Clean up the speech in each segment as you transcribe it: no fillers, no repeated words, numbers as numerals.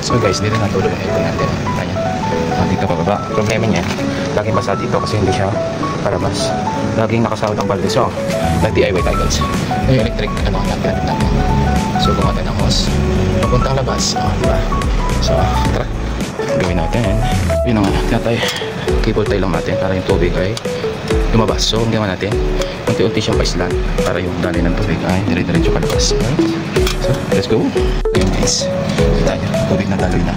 So guys, dito natulog yung aircon natin. Ayan. Dito pababa. Problema niya, laging basa dito kasi hindi siya palabas. Laging nakasahod ang balde. So, nag-DIY tayo guys. Yung electric, natin. So, gumawa tayo ng hose. Papuntang labas. Diba? So, tara. Gawin natin. Yun nga, tinatay. Cable tie lang natin para yung tubig ay lumabas. So, ang gawin natin, unti-unti siyang paislan para yung dali ng tubig ay dire-diretso palabas. Alright? So, let's go. Ayan guys. Tayo, tubig na daloy na.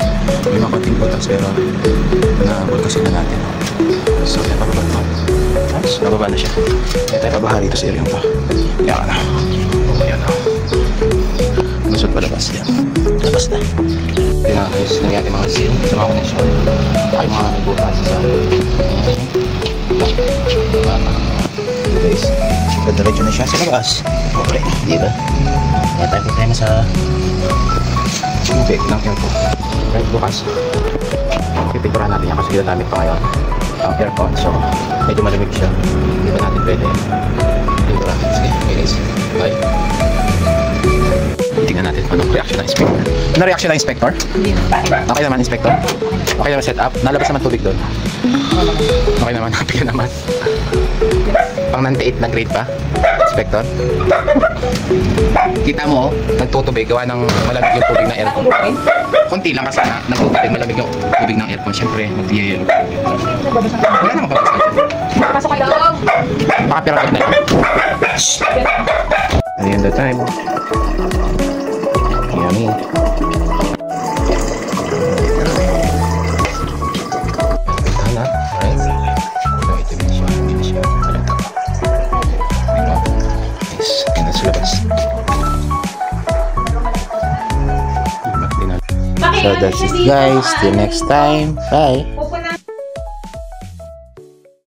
May mga konting butas pero na-bulkasin na natin. So, yan, pababa na. Nice, nababa na siya. Kaya tayo pabaha rito sa area to. Yan na. Ayan na. Lusot palabas. Yan. Labas na. Yan na guys, nangyari mga seal sa mga connection. Ay mga butas sa guys, diretso na siya sa labas. Okay, di ba? Kaya tayo problema sa tubig ng aircon. Right, bukas pipinturahan natin yan kasi ginagamit pa ngayon ang aircon. So, medyo malamig siya. Hindi ba natin pwede pinturahan. Sige, okay guys, bye. Tingnan natin kung anong reaction ng inspector. Ano reaction ng inspector? Okay naman, inspector? Okay naman set up? Nalabas naman tubig doon? Okay naman, happy ka naman. Pang 98 na grade pa, inspector? Kita mo, nagtutubig, gawa ng malamig yung tubig ng aircon. Konti lang kasi nagtutubig, malamig yung tubig ng aircon. Siyempre, mag-yayelo. Wala naman babasa. Pasok ka lang! Pakapiragod na lang. At the end of the time, yummy. Tana, right? Ito din siya, hindi siya halata. Nice, ganda sa labas. So that's it guys, till next time, bye!